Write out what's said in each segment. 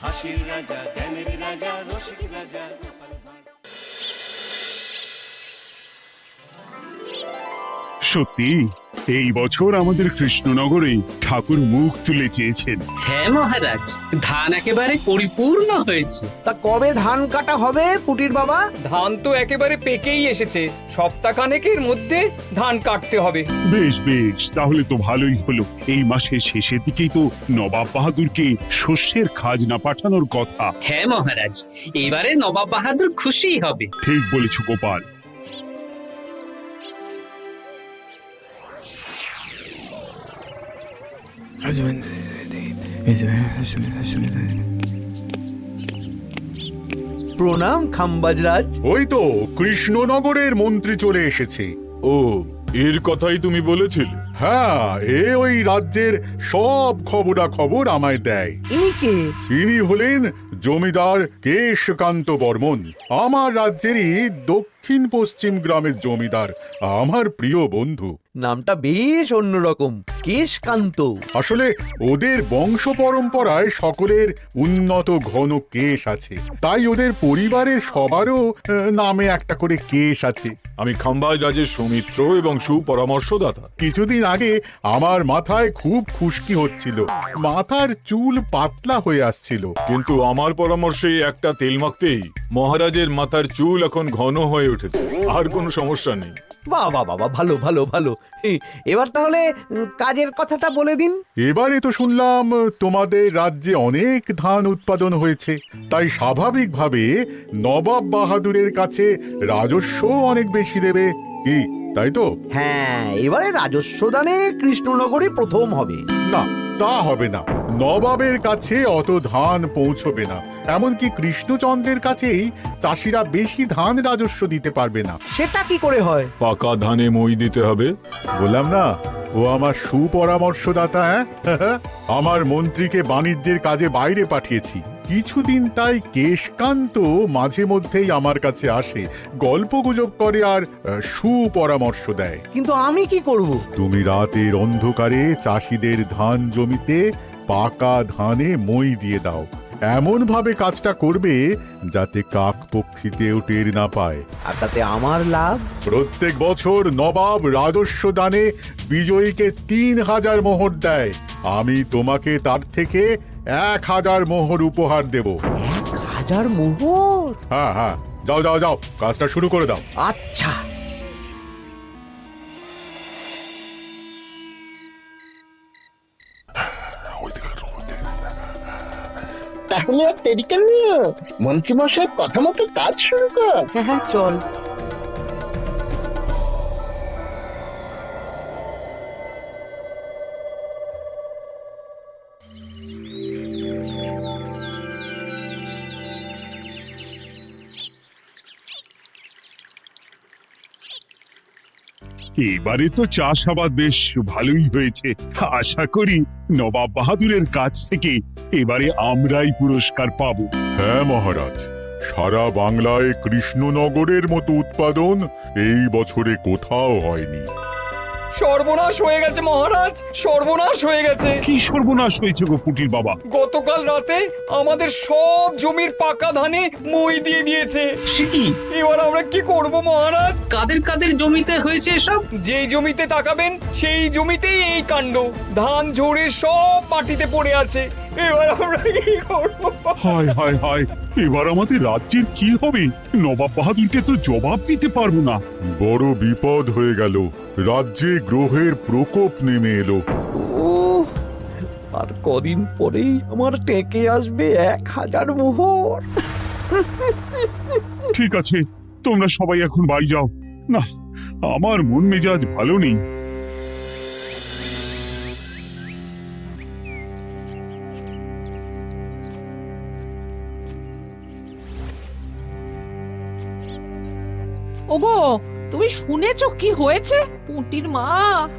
হাসির রাজা, জ্ঞানের রাজা, রসিক রাজা। সত্যি এই বছর আমাদের কৃষ্ণনগরে ঠাকুর মুখ তুলে চেয়েছেন। হ্যাঁ মহারাজ, ধান একেবারে পরিপূর্ণ হয়েছে। তা কবে ধান কাটা হবে পুটির বাবা? ধান তো একেবারে পেকেই এসেছে, সপ্তাহখানেকের মধ্যে ধান কাটতে হবে। বেশ বেশ, তাহলে তো ভালোই হলো। এই মাসের শেষের দিকেই তো নবাব বাহাদুরকে শস্যের খাজনা পাঠানোর কথা। হ্যাঁ মহারাজ, এবারে নবাব বাহাদুর খুশি হবে। ঠিক বলেছ গোপাল। প্রণাম খাম্বাজরাজ। ওই তো কৃষ্ণনগরের মন্ত্রী চলে এসেছে। ও, এর কথাই তুমি বলেছিলে? হ্যাঁ, ওই রাজ্যের সব খবরাখবর আমায় দেয়। ইনি কে? ইনি হলেন জমিদার কেশকান্ত বর্মন, আমার রাজ্যেরই দক্ষিণ পশ্চিম গ্রামের জমিদার, আমার প্রিয় বন্ধু। নামটা বেশ অন্যরকম, কেশকান্ত। আসলে ওদের বংশ পরম্পরায় সকলের উন্নত ঘন কেশ আছে, তাই ওদের পরিবারের সবারও নামে একটা করে কেশ আছে। আমি খাম্বাজ রাজের সৌমিত্র এবং সুপরামর্শদাতা। কিছুদিন আগে আমার মাথায় খুব খুশকি হচ্ছিল, মাথার চুল পাতলা হয়ে আসছিল। কিন্তু আমার পরামর্শে একটা তেল মাখতেই মহারাজের মাথার চুল এখন ঘন হয়ে উঠেছে, আর কোনো সমস্যা নেই। বাবা বাবা, ভালো ভালো ভালো। এবার তাহলে কাজের কথাটা বলে দিন। এবারে তো শুনলাম তোমাদের রাজ্যে অনেক ধান উৎপাদন হয়েছে, তাই স্বাভাবিকভাবে নবাব বাহাদুরের কাছে রাজস্ব অনেক বেশি দেবে, কি তাই তো? হ্যাঁ, এবারে রাজস্ব দানে কৃষ্ণনগরই প্রথম হবে। না, তা হবে না। নবাবের কাছে অত ধান পৌঁছবে না, এমনকি কৃষ্ণচন্দ্রের কাছেই চাষিরা বেশি ধান রাজস্ব দিতে পারবে না। সেটা কি করে হয়? পাকা ধানে মই দিতে হবে। বললাম না, ও আমার সুপরামর্শদাতা। হ্যাঁ, আমার মন্ত্রীকে বাণিজ্যের কাজে বাইরে পাঠিয়েছি কিছুদিন, তাই কেশকান্ত মাঝে মধ্যেই আমার কাছে আসে, গল্পগুজব করে আর সুপরামর্শ দেয়। কিন্তু আমি কি করব? তুমি রাতের অন্ধকারে চাষিদের ধান জমিতে পাকা ধানে মই দিয়ে দাও, এমন ভাবে কাজটা করবে যাতে কাকপক্ষীতেও টের না পায়। আর তাতে আমার লাভ? প্রত্যেক বছর নবাব রাজস্ব দানে বিজয়ীকে 3000 মোহর দেয়, আমি তোমাকে তার থেকে 1000 মোহর উপহার দেব। 1000 মোহর? হ্যাঁ হ্যাঁ, যাও যাও যাও, কাজটা শুরু করে দাও। আচ্ছা। তাহলে আর দেরি কেন? মন্ত্রীমশাইয়ের কথা মতো কাজ শুরু কর। হ্যাঁ হ্যাঁ, চল। এবারে তো চাষাবাদ বেশ ভালোই হয়েছে। আশা করি নবাব বাহাদুরের কাছ থেকে এবারে আমরাই পুরস্কার পাবো। হ্যাঁ মহারাজ, সারা বাংলায় কৃষ্ণনগরের মতো উৎপাদন এই বছরে কোথাও হয়নি। সর্বনাশ হয়ে গেছে মহারাজ, সর্বনাশ হয়ে গেছে। কি সর্বনাশ হয়েছে গো পুটির বাবা? গতকাল রাতে আমাদের সব জমির পাকা ধানে মই দিয়ে দিয়েছে। সে কি? এবার আমরা কি করব মহারাজ? কাদের কাদের জমিতে হয়েছে এসব? যেই জমিতে তাকাবেন সেই জমিতেই এই কাণ্ড, ধান ঝরে সব মাটিতে পড়ে আছে। এবার আমরা কি করব? হায় হায় হায়, এবার আমাদের রাজ্যের কি হবে? নবাব বাহাদুরকে তো জবাব দিতে পারবো না। বড় বিপদ হয়ে গেল, রাজ্যে গ্রহের প্রকোপ নেমে এলো। ও, আর কদিন পরেই আমার টেকে আসবে 1000 মোহর। ঠিক আছে, তোমরা সবাই এখন বাড়ি যাও। না, আমার মন মেজাজ ভালো নেই। ওগো, তুমি শুনেছো কি হয়েছে? পুঁটির মা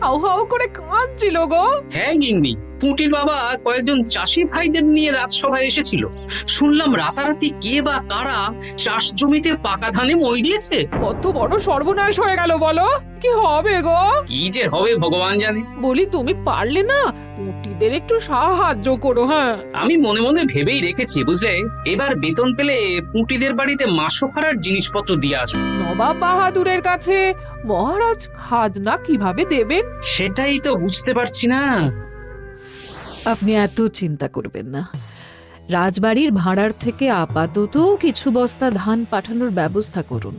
হাউ হাউ করে কাঁদছিল গো। হ্যাঁ গিন্নি, পুঁটির বাবা কয়েকজন চাষি ভাইদের নিয়ে রাজসভায় এসেছিল। শুনলাম রাতারাতি কে বা কারা চাষ জমিতে পাকা ধানে মই দিয়েছে। কত বড় সর্বনাশ হয়ে গেল বলো, কি হবে গো? কি যে হবে ভগবান জানে। বলি তুমি পারলে না পুঁটিদের একটু সাহায্য করো। হ্যাঁ, আমি মনে মনে ভেবেই রেখেছি বুঝলে, এবার বেতন পেলে পুঁটিদের বাড়িতে মাসোহারার জিনিসপত্র দিয়ে আসবো। নবাব বাহাদুরের কাছে মহারাজ খাজনা কিভাবে দেবেন? সেটাই তো বুঝতে পারছি না। আপনি এত চিন্তা করবেন না, রাজবাড়ির ভাড়ার থেকে আপাতত কিছু বস্তা ধান পাঠানোর ব্যবস্থা করুন।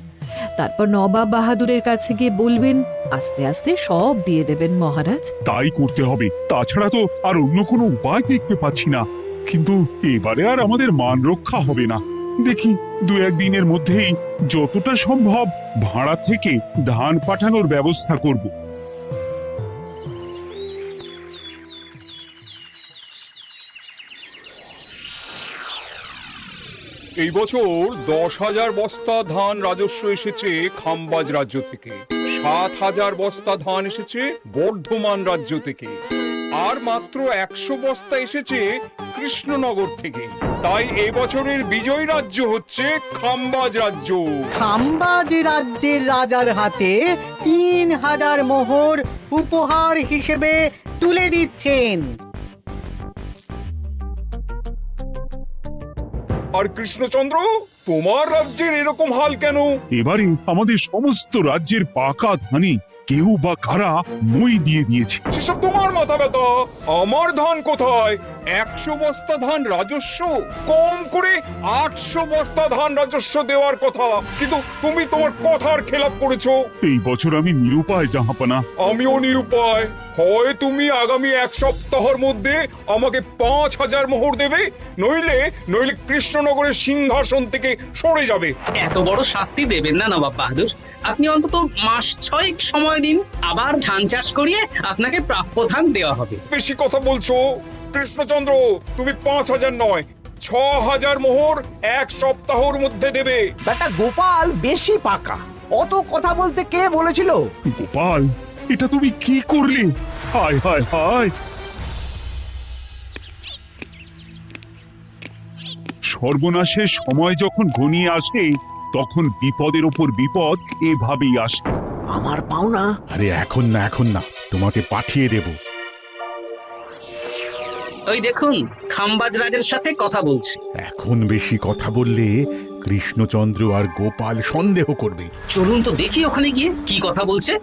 তারপর নবাব বাহাদুরের কাছে গিয়ে বলবেন, আস্তে আস্তে সব দিয়ে দেবেন মহারাজ। তাই করতে হবে, তাছাড়া তো আর অন্য কোনো উপায় দেখতে পাচ্ছি না। কিন্তু এবারে আর আমাদের মান রক্ষা হবে না। দেখি 2-1 দিনের মধ্যেই যতটা সম্ভব ভাড়া থেকে ধান পাঠানোর ব্যবস্থা করব। এই বছর 10,000 বস্তা ধান রাজস্ব এসেছে খাম্বাজ রাজ্য থেকে, 7,000 বস্তা ধান এসেছে বর্ধমান রাজ্য থেকে, আর মাত্র 100 বস্তা এসেছে কৃষ্ণনগর থেকে। তাই এই বছরের বিজয়ী রাজ্য হচ্ছে খাম্বাজ রাজ্য। খাম্বাজ রাজ্যের রাজার হাতে 3,000 মোহর উপহার হিসেবে তুলে দিচ্ছেন। আর কৃষ্ণচন্দ্র, তোমার রাজ্যের এরকম হাল কেন? এবারে আমাদের সমস্ত রাজ্যের পাকা ধানে কেউ বা কারা মই দিয়ে দিয়েছে। সেসব তোমার মাথা ব্যথা। আমার ধান কোথায়? 100 বস্তা ধান রাজস্ব, কম করে 800 বস্তা ধান রাজস্ব দেওয়ার কথা, কিন্তু তুমি তোমার কথার খেলাপ করেছো। এই বছর আমি নিরুপায় জাহাপানা। আমিও নিরুপায়। হয় তুমি আগামী 1 সপ্তাহের মধ্যে আমাকে 5,000 মোহর দেবে, নইলে কৃষ্ণনগরের সিংহাসন থেকে সরে যাবে। এত বড় শাস্তি দেবেন না নবাব বাহাদুর, আপনি অন্তত মাস 6 সময় দিন, আবার ধান চাষ করিয়ে আপনাকে প্রাপ্য ধান দেওয়া হবে। বেশি কথা বলছো কৃষ্ণচন্দ্র, তুমি 5,000 নয় 6,000 মোহর 1 সপ্তাহের মধ্যে দেবে। বেটা গোপাল বেশি পাকা, অত কথা বলতে কে বলেছিল? গোপাল, এটা তুমি কি করলে? হায় হায় হায়! সর্বনাশের সময় যখন ঘনিয়ে আসে তখন বিপদের ওপর বিপদ এভাবেই আসে। আমার পাওনা। আরে এখন না, তোমাকে পাঠিয়ে দেব। ওই দেখুন, খাম্বাজ রাজের সাথে কথা বলছি। এখন বেশি কথা বললে কৃষ্ণচন্দ্র আর গোপাল সন্দেহ করবে। চলুন তো দেখি ওখানে গিয়ে কি কথা বলছে।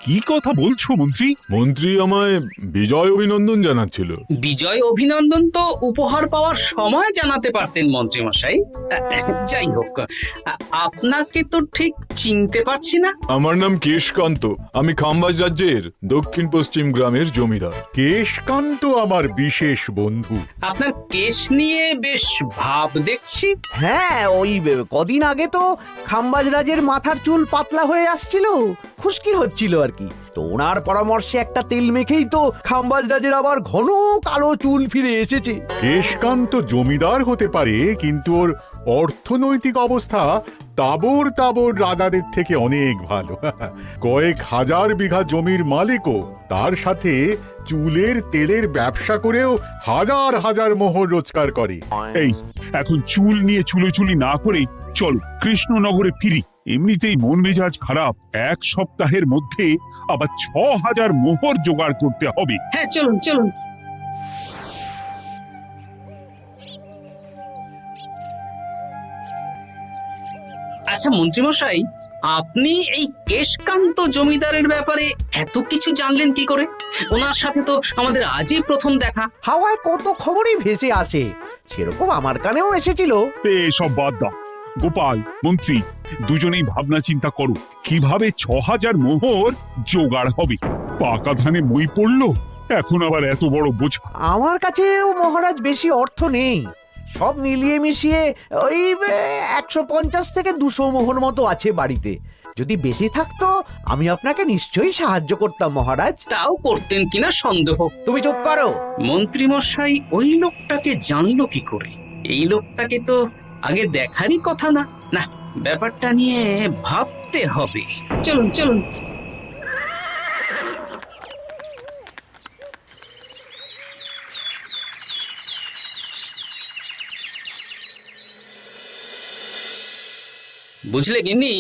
কি কথা বলছো মন্ত্রী? মন্ত্রী আমায় বিজয় অভিনন্দন জানাচ্ছিল। বিজয় অভিনন্দন তো উপহার পাওয়ার সময় জানাতে পারতেন মন্ত্রী মশাই। যাই হোক, আপনাকে তো ঠিক চিনতে পারছি না। আমার নাম কেশকান্ত, আমি খাম্বাজ রাজ্যের দক্ষিণ পশ্চিম গ্রামের জমিদার। কেশকান্ত আমার বিশেষ বন্ধু। আপনার কেশ নিয়ে বেশ ভাব দেখছি। হ্যাঁ, ওই কদিন আগে তো খাম্বাজ রাজের মাথার চুল পাতলা হয়ে আসছিল, খুশকি হচ্ছিল আর কি। তো ওনার পরামর্শে একটা তেল মেখেই তো খাম্বাজ রাজের আবার ঘন কালো চুল ফিরে এসেছে। কেশকান্ত জমিদার হতে পারে, কিন্তু ওর অর্থনৈতিক অবস্থা তাবর রাজাদের থেকে অনেক ভালো। কয়েক হাজার বিঘা জমির মালিকও, তার সাথে চুলের তেলের ব্যবসা করেও হাজার হাজার মোহর রোজগার করে। এই এখন চুল নিয়ে চুলোচুলি না করে চলো কৃষ্ণনগরে ফিরি। এমনিতেই মন মেজাজ খারাপ, 1 সপ্তাহের মধ্যে আবার 6,000 মোহর জোগাড় করতে হবে। হ্যাঁ, চলুন চলুন। আচ্ছা মন্ত্রীমশাই, আপনি এই কেশকান্ত জমিদারের ব্যাপারে এত কিছু জানলেন কি করে? ওনার সাথে তো আমাদের আজই প্রথম দেখা। হাওয়ায় কত খবরই ভেসে আসে, সেরকম আমার কানেও এসেছিল। এসব বাদ দাও। গোপাল, মন্ত্রী, দুজনেই ভাবনা চিন্তা করো কিভাবে 6,000 মোহর জোগাড় হবে। পাকা ধানে মই পড়লো, এখন আবার এত বড় বোঝা। আমার কাছেও মহারাজ বেশি অর্থ নেই, সব মিলিয়ে মিশিয়ে ওই 150 থেকে 200 মোহর মতো আছে বাড়িতে। যদি বেশি থাকতো আমি আপনাকে নিশ্চয়ই সাহায্য করতাম মহারাজ। তাও করতেন কিনা সন্দেহ। তুমি চুপ করো। মন্ত্রীমশাই ওই লোকটাকে জানলো কি করে? এই লোকটাকে তো আগে দেখারই কথা না। না, ব্যাপারটা নিয়ে ভাবতে দিতে হবে। চলুন চলুন। বুঝলে গিন্নি,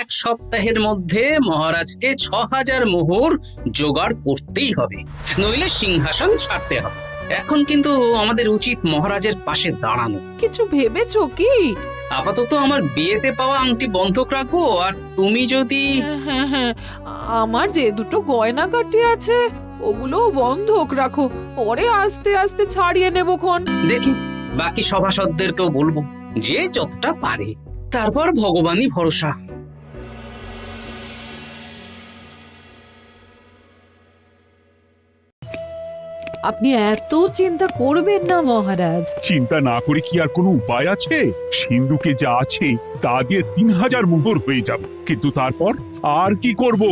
1 সপ্তাহের মধ্যে মহারাজকে 6000 মোহর জোগাড় করতেই হবে, নইলে সিংহাসন ছাড়তে হবে। এখন কিন্তু আমাদের উচিত মহারাজের পাশে দাঁড়ানো। কিছু ভেবেছো কি? আপাতত আমার বিয়েতে পাওয়া আংটি বন্ধক রাখবো, আর তুমি যদি হ্যাঁ হ্যাঁ, আমার যে দুটো গয়নাগাটি আছে ওগুলো বন্ধক রাখো, পরে আস্তে আস্তে ছাড়িয়ে নেবো খন। দেখি বাকি সভাসদদেরকেও বলবো, যে যতটা পারে, তারপর ভগবানই ভরসা। আপনি এত চিন্তা করবেন না মহারাজ। চিন্তা না করে কি আর কোনো উপায় আছে? সিন্ধুকে যা আছে তা দিয়ে 3000 মোহর হয়ে যাবে, কিন্তু তারপর আর কি করব?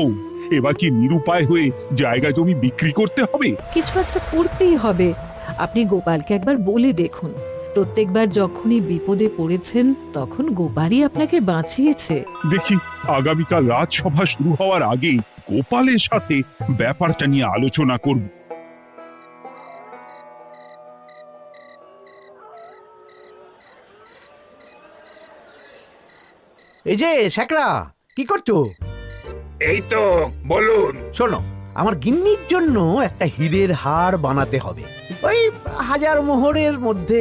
এবার কি নিরুপায় হয়ে জায়গা জমি বিক্রি করতে হবে? কিছু একটা করতেই হবে। আপনি গোপালকে একবার বলে দেখুন, প্রত্যেকবার যখনই বিপদে পড়েছেন তখন গোপালই আপনাকে বাঁচিয়েছে। দেখি আগামীকাল রাজসভা শুরু হওয়ার আগে গোপালের সাথে ব্যাপারটা নিয়ে আলোচনা করব। এই যে শেখরা, কি করছো? এই তো, বলুন। শোনো, আমার গিন্নির জন্য একটা হীরের হার বানাতে হবে, ওই 1000 মোহরের মধ্যে।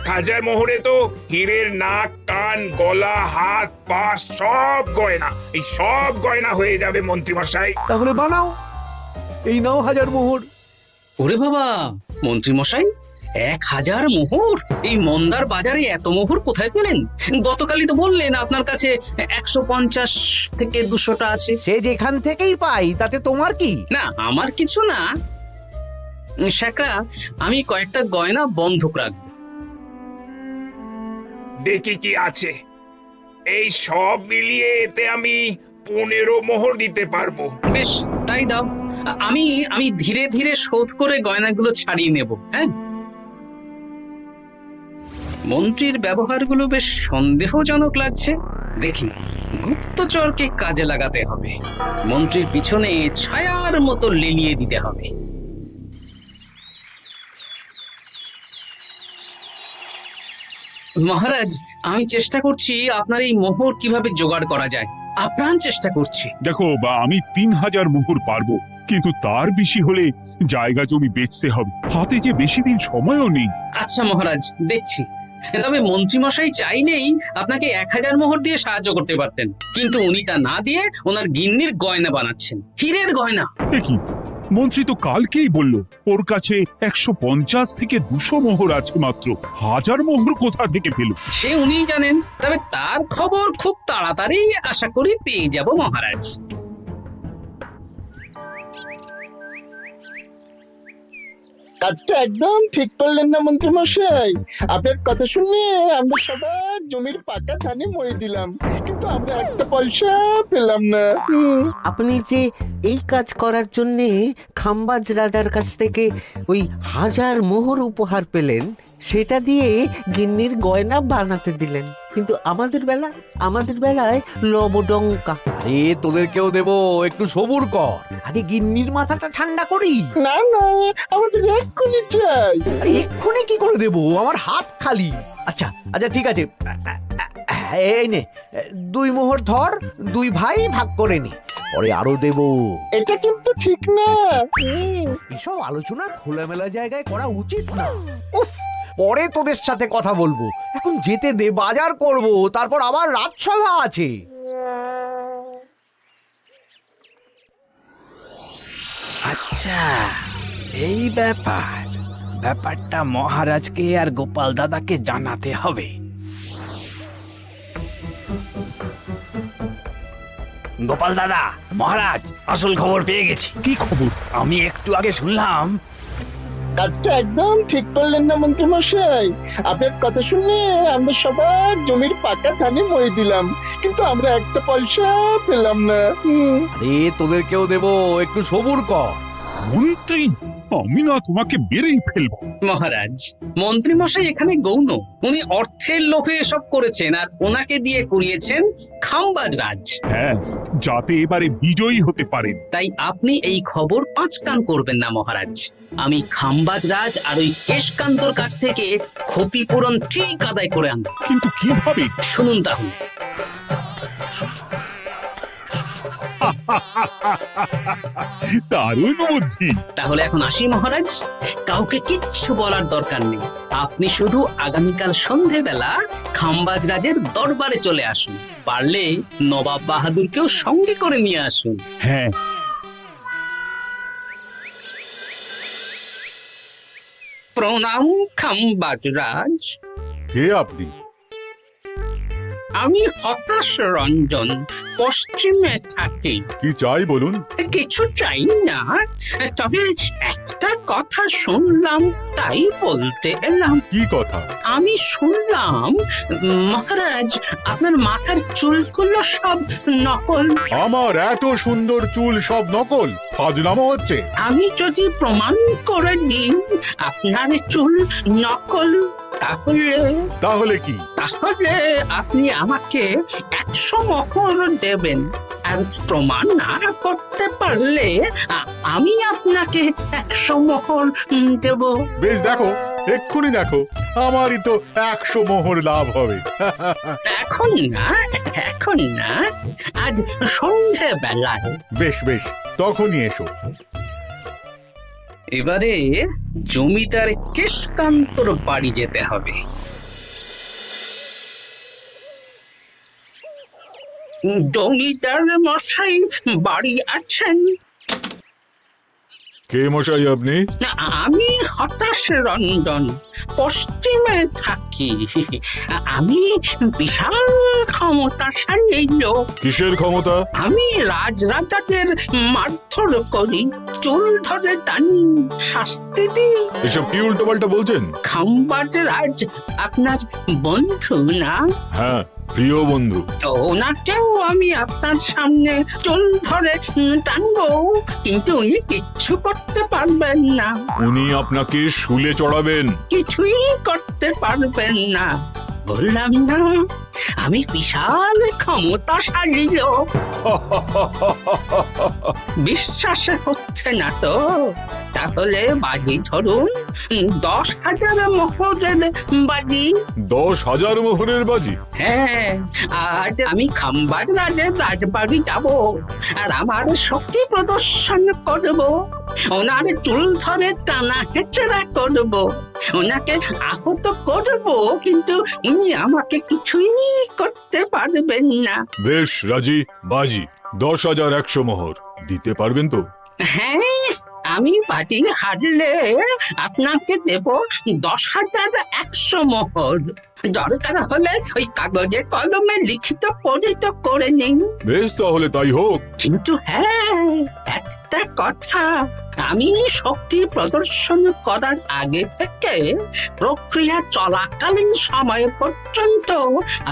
1000 মোহরে তো হীরের নাক, কান, গলা, হাত, পা সব গয়না, এই সব গয়না হয়ে যাবে মন্ত্রী মশাই। তাহলে বানাও, এই নাও 1000 মোহর। ওরে বাবা, মন্ত্রী মশাই, 1000 মোহর! এই মন্দার বাজারে এত মোহর কোথায় পেলেন? গতকালই তো বললেন আপনার কাছে 150 থেকে 200টা আছে। সে যেখান থেকেই পাই, তাতে তোমার কি? না, আমার কিছু না। শেখরা, আমি কয়েকটা গয়না বন্ধক রাখবো। দেখি কি আছে। এই সব মিলিয়ে এতে আমি 15 মোহর দিতে পারবো। বেশ, তাই দাও। আমি আমি ধীরে ধীরে শোধ করে গয়নাগুলো ছাড়িয়ে নেব। হ্যাঁ, মন্ত্রীর ব্যবহারগুলো বেশ সন্দেহজনক লাগছে। দেখি, গুপ্তচরকে কাজে লাগাতে হবে, মন্ত্রীর পিছনে ছায়ার মতো লেলিয়ে দিতে হবে। মহারাজ, আমি চেষ্টা করছি আপনার এই মোহর কিভাবে জোগাড় করা যায়, আপ্রাণ চেষ্টা করছি। দেখো, আমি 3000 মোহর পারবো, কিন্তু তার বেশি হলে জায়গা জমি বেচতে হবে, হাতে যে বেশি দিন সময়ও নেই। আচ্ছা মহারাজ, দেখছি। তবে মন্ত্রীমশাই চাইলেই আপনাকে 1000 মোহর দিয়ে সাহায্য করতে পারতেন, কিন্তু উনি তা না দিয়ে ওনার গিন্নির গয়না বানাচ্ছেন, হীরের গয়না। দেখি, মন্ত্রী তো কালকেই বলল ওর কাছে 150 থেকে 200 মোহর আছে মাত্র। 1000 মোহর কোথা থেকে পেল? সে উনিই জানেন, তবে তার খবর খুব তাড়াতাড়ি আশা করি পেয়ে যাব মহারাজ। কাজটা একদম ঠিক করলেন না মন্ত্রী মশাই। আপনার কথা শুনে আমরা সবার জমির পাকা ধানে মই দিলাম, কিন্তু আমরা একটা পয়সা পেলাম না। আপনি যে এই কাজ করার জন্যে খাম্বাজ রাজার কাছ থেকে ওই 1000 মোহর উপহার পেলেন, সেটা দিয়ে গিন্নির গয়না বানাতে দিলেন, কিন্তু আমাদের বেলায় লবডঙ্কা। আরে তোদেরকেও দেবো, একটু সবুর কর, আগে গিন্নির মাথাটা ঠান্ডা করি। না না, আমাদের এক্ষুনি চাই। আরে এক্ষুনি কি করে দেবো, আমার হাত খালি। আচ্ছা আচ্ছা, ঠিক আছে, এই নে 2 মোহর ধর, 2 ভাই ভাগ করে নি, পরে আরো দেবো। এটা কিন্তু ঠিক না। এসব আলোচনা খোলামেলা জায়গায় করা উচিত না। উফ, পরে তোদের সাথে কথা বলবো, এখন যেতে দে, বাজার করব, তারপর আবার রাজসভা আছে। আচ্ছা, এই ব্যাপারটা মহারাজকে আর গোপাল দাদাকে জানাতে হবে। গোপাল দাদা, মহারাজ আসল খবর পেয়ে গেছি। কি খবর? আমি একটু আগে শুনলাম। কাজটা একদম ঠিক করলেন না মন্ত্রী মশাই। আপনার কথা শুনে আমরা সবার জমির পাকা ধানে মই দিলাম, কিন্তু আমরা একটা পয়সা পেলাম না। আরে তোদেরকেও দেবো, একটু সবুর কর। মন্ত্রী, আমি না তোমাকে মেরেই ফেলবো। মহারাজ, মন্ত্রী মশাই এখানে গৌণ। উনি অর্থের লোভে এসব করেছেন, আর ওনাকে দিয়ে করিয়েছেন খামবাজ রাজ। হ্যাঁ, যাতে এবারে বিজয়ী হতে পারেন। তাই আপনি এই খবর পাঁচ কান করবেন না মহারাজ। আমি খামবাজ রাজ আর ওই কেশকান্তর কাছ থেকে ক্ষতিপূরণ ঠিক আদায় করে আনব। কিন্তু কিভাবে? শুনুন তাহলে। দারুণ বুদ্ধি। তাহলে এখন আসি মহারাজ, কাউকে কিচ্ছু বলার দরকার নেই। আপনি শুধু আগামীকাল সন্ধেবেলা খামবাজ রাজের দরবারে চলে আসুন। পারলে নবাব বাহাদুরকেও সঙ্গে করে নিয়ে আসুন। হ্যাঁ, প্রণাম খামবাজ রাজ। কে আপনি? আমি হতাশ রঞ্জন, পশ্চিমে থাকি। কি চাই বলুন? কিছু চাই না, তবে একটা কথা শুনলাম তাই বলতে এলাম। কি কথা? আমি শুনলাম মহারাজ আপনার মাথার চুলগুলো সব নকল। আমার এত সুন্দর চুল সব নকল? ফাজলামো হচ্ছে। আমি যদি প্রমাণ করে দিই আপনার চুল নকল, তাহলে কি? তাহলে আপনি আমাকে 100 মোহর দেবেন। আর প্রমাণ না করতে পারলে আমি আপনাকে 100 মোহর দেব। বেশ, দেখো, এক্ষুনি দেখো, আমারই তো 100 মোহর লাভ হবে। এখন না, এখন না, আজ সন্ধেবেলায়। বেশ বেশ, তখনই এসো। এবারে জমিদার কেশকান্তর বাড়ি যেতে হবে। জমিদার মশাই বাড়ি আছেন? কে মশাই আপনি? আমি হতাশ রঞ্জন, পশ্চিমে থাকি। আমি বিশাল ক্ষমতাশালী লোক। কিসের ক্ষমতা? আমি রাজরাজাদের মারধর করি, চুল ধরে টানি, শাস্তি দিই। এসব কি উল্টো পাল্টা বলছেন? খামবাজ রাজ আপনার বন্ধু না? হ্যাঁ, প্রিয় বন্ধু। ওনাকেও আমি আপনার সামনে চুল ধরে টানবো, কিন্তু উনি কিচ্ছু করতে পারবেন না। উনি আপনাকে শুলে চড়াবেন। কিছুই করতে পারবেন না। বললাম না, আমি বিশাল ক্ষমতাশালী লোক। বিশ্বাস হচ্ছে না তো? তাহলে বাজি ধরুন, 10,000 মোহরের বাজি। 10,000 মোহরের বাজি? হ্যাঁ, আজ আমি খামবাজ রাজের রাজবাড়ি যাব, আর আমার শক্তি প্রদর্শন করব। ওনার চুল ধরে টানা হেঁচড়া করব, ওনাকে আহত করব, কিন্তু উনি আমাকে কিছুই করতে পারবেন না। বেশ, রাজি। বাজি 10,100 মোহর দিতে পারবেন তো? হ্যাঁ, আমি বাজি হারলে আপনাকে দেব 10,100 মোহর। দরকার হলে ওই কাগজে কলমে লিখিত পরিত করে নিন। বেশ, তাহলে তাই হোক। কিন্তু হ্যাঁ, একটা কথা, আমি শক্তি প্রদর্শন করার আগে থেকে প্রক্রিয়া চলাকালীন সময় পর্যন্ত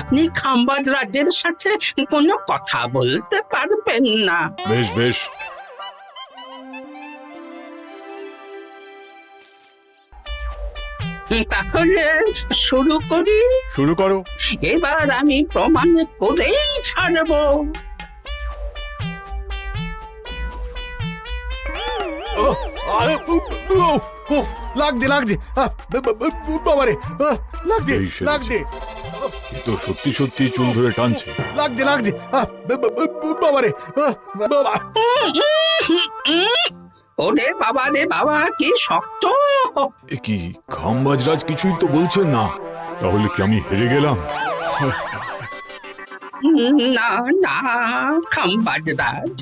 আপনি খামবাজ রাজের সাথে কোনো কথা বলতে পারবেন না। বেশ বেশ। তাহলে শুরু করি। শুরু করো। এবার আমি প্রমাণ করেই ছাড়বো। লাগছে লাগছে, বাবারে, লাগছে এই সেরেছে। লাগছে এ তো সত্যি সত্যি চুল ধরে টানছে। লাগছে লাগছে, বাবারে, বাবা। ওরে বাবা রে বাবা, কি শক্ত! এ কি, খামবাজরাজ কিছুই তো বলছেন না। তাহলে কি আমি হেরে গেলাম? না না খামবাজ রাজ,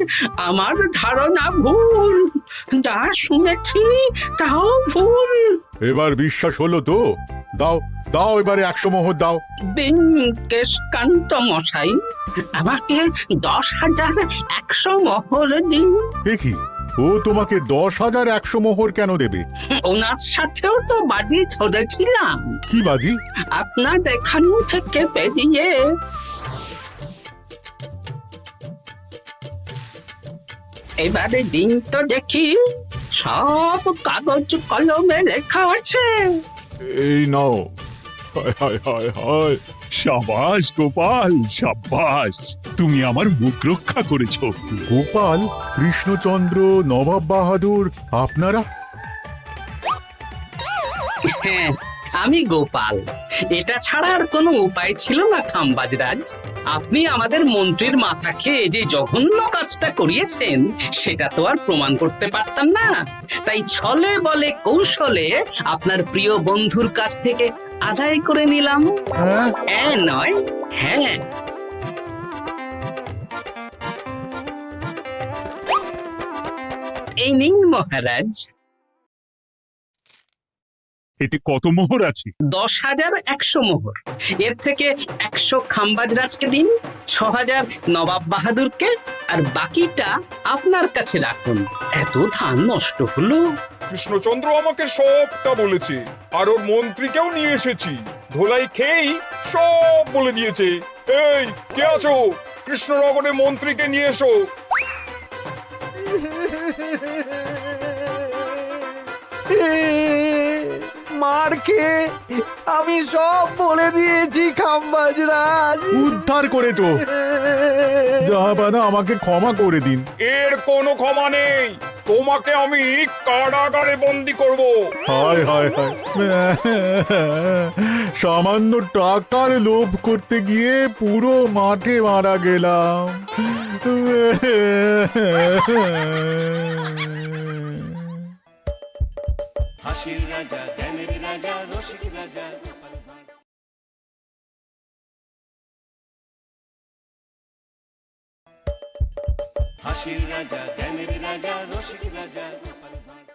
আমার ধারণা ভুল। যা শুনেছি তাও ভুল। এবার বিশ্বাস হলো তো? দাও দাও, এবারে 100 মোহর দাও। দিন কেশকান্ত মশাই, আমাকে 10,100 মোহর দিন। এ কি, ও তোমাকে 10,100 মোহর কেন দেবে? ওনার সাথেও তো বাজি ধরেছিলাম। কি বাজি? আপনার এখান থেকে বেরিয়ে এবারে দিন তো দেখি। সব কাগজ কলমে লেখা আছে। এই নাও। হায় হায় হায় হায়। সাবাস গোপাল, সাবাস, তুমি আমার মুখ রক্ষা করেছো। গোপাল, কৃষ্ণচন্দ্র, নবাব বাহাদুর, আপনারা? হ্যাঁ, আমি গোপাল। এটা ছাড়া আর কোনো উপায় ছিল না খাম্বাজরাজ। আপনি আমাদের মন্ত্রীর মাথা খেয়ে যে জঘন্য কাজটা করিয়েছেন সেটা তো আর প্রমাণ করতে পারতাম না, তাই ছলে বলে কৌশলে আপনার প্রিয় বন্ধুর কাছ থেকে আদায় করে নিলাম। হ্যাঁ নয়, হ্যাঁ। এই নিন মহারাজ। এতে কত মোহর আছে? 10,100 মোহর। এর থেকে 100 খাম্বাজরাজকে দিন, 6,000 নবাব বাহাদুরকে, আর বাকিটা আপনার কাছে রাখুন। এত ধান নষ্ট হলো। কৃষ্ণচন্দ্র আমাকে সবটা বলেছে, আর ওর মন্ত্রীকেও নিয়ে এসেছি। ধোলাই খেয়েই সব বলে দিয়েছে। এই কে আছো? কৃষ্ণনগরের মন্ত্রীকে নিয়ে এসো। মার খেয়ে আমি সব বলে দিয়েছি খাম্বাজরাজ। উদ্ধার করে তো জাহাপানা, আমাকে ক্ষমা করে দিন। এর কোনো ক্ষমা নেই। তোমাকে আমি কারাগারে বন্দি করব। হায় হায় হায়, সামান্য টাকার লোভ করতে গিয়ে পুরো মাঠে মারা গেলাম। হাসির রাজা, জ্ঞানের রাজা, রসিক রাজা গোপাল ভাঁড়। হাসির রাজা, জ্ঞানের রাজা, রসিক রাজা গোপাল ভাঁড়।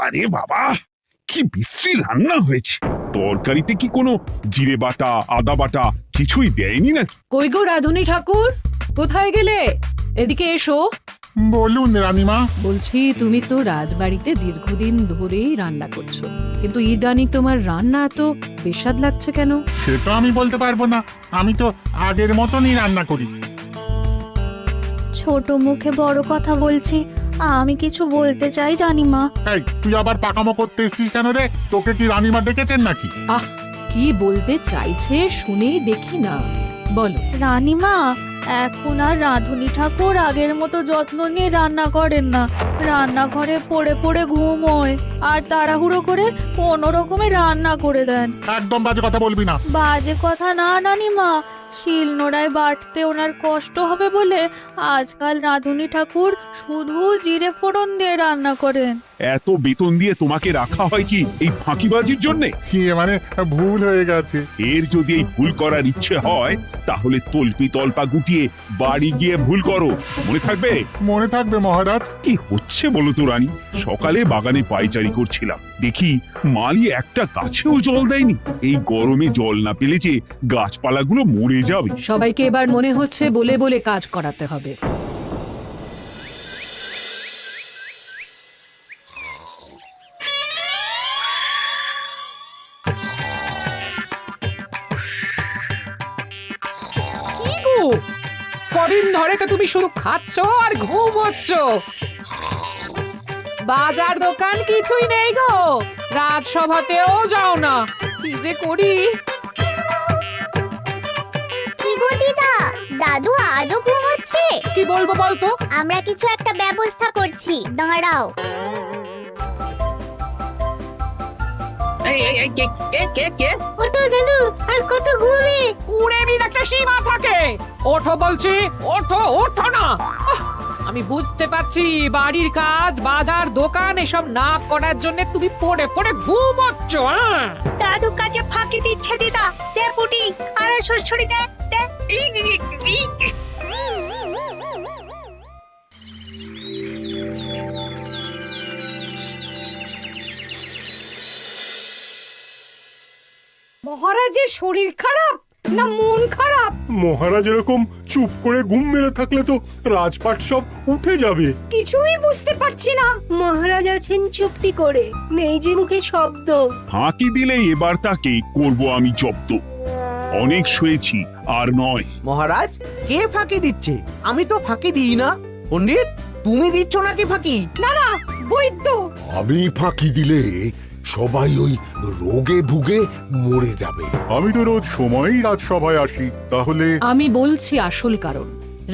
আরে বাবা, কি বিশ্রী রান্না হয়েছে! তরকারিতে কি কোনো জিরে বাটা, আদা বাটা কিছুই দেয়নি নাকি? কই গো রাধুনী ঠাকুর, কোথায় গেলে? এদিকে এসো। বলুন রানীমা। বলছি, তুমি তো রাজবাড়িতে দীর্ঘদিন ধরেই রান্না করছো, কিন্তু ইদানিং তোমার রান্না এত বেস্বাদ লাগছে কেন? সে তো আমি বলতে পারবো না, আমি তো আগের মতনই রান্না করি। ছোট মুখে বড় কথা বলছি, আমি কিছু বলতে চাই রানীমা। এই, তুই আবার পাকামো করতে এসছিস কেন রে? তোকে কি রানীমা ডেকেছেন নাকি? আহ, কি বলতে চাইছে শুনেই দেখি না, বলো। রানীমা, এখন আর রাঁধুনি ঠাকুর আগের মতো যত্ন নিয়ে রান্না করেন না। রান্নাঘরে পড়ে পড়ে ঘুমোয় আর তাড়াহুড়ো করে কোনো রকমে রান্না করে দেন। একদম বাজে কথা বলবি না। বাজে কথা না রানীমা, শিলনোড়ায় বাটতে ওনার কষ্ট হবে বলে আজকাল রাঁধুনি ঠাকুর শুধু জিরে ফোড়ন দিয়ে রান্না করেন। এত বেতন দিয়ে তোমাকে রাখা হয় কি এই ফাঁকিবাজির জন্যে? মানে ভুল হয়ে গেছে। এর যদি এই ভুল করার ইচ্ছে হয় তাহলে তল্পি তল্পা গুটিয়ে বাড়ি গিয়ে ভুল করো, মনে থাকবে? মনে থাকবে মহারাজ। কি হচ্ছে বলো তো রানী? সকালে বাগানে পায়চারি করছিলাম, দেখি মালি একটা গাছেও জল দেয়নি। এই গরমে জল না পেলে যে গাছপালাগুলো মরে যাবে। সবাইকে এবার মনে হচ্ছে বলে বলে কাজ করাতে হবে। কদিন ধরে তো তুমি শুধু খাচ্ছ আর ঘুমোচ্ছ। বাজার দোকান কিছুই নেই গো, রাজসভাতেও যাও না। কি যে করি। কি গো দিদা, দাদু আজও ঘুমোচ্ছে? কি বলবো বলতো? আমরা কিছু একটা ব্যবস্থা করছি, দাঁড়াও। এই, কে কে কে কে? ওঠো দাদু, আর কত ঘুমে? কুড়েমির একটা সীমা থাকে। ওঠো বলছি, ওঠো, ওঠো না। আমি বুঝতে পারছি বাড়ির কাজ, বাজার দোকান এসব না করার জন্য তুমি পড়ে পড়ে ঘুমোচ্ছ। দাদু কাজে ফাঁকি দিচ্ছে দিদা। দে পুটি, আর সরসরি দে। মহারাজের শরীর খারাপ, না মন খারাপ? মহারাজ এরকম চুপ করে ঘুম মেরে থাকলে তো রাজপাট সব উঠে যাবে। কিছুই বুঝতে পারছি না। মহারাজ আছেন চুপটি করে, নেই যে মুখে শব্দ। ফাঁকি দিলে এবার তাকে করব আমি জব্দ। অনেক শুয়েছি, আর নয়। মহারাজ, কে ফাঁকি দিচ্ছে? আমি তো ফাঁকি দিই না। পণ্ডিত, তুমি দিচ্ছ নাকি ফাঁকি? না না, বৈদ্য। আমি ফাঁকি দিলে সবাই ওই রোগে ভুগে মরে যাবে। আমি তো রোজ সময়ই রাজসভায় আসি, তাহলে আমি বলছি আসল কারণ।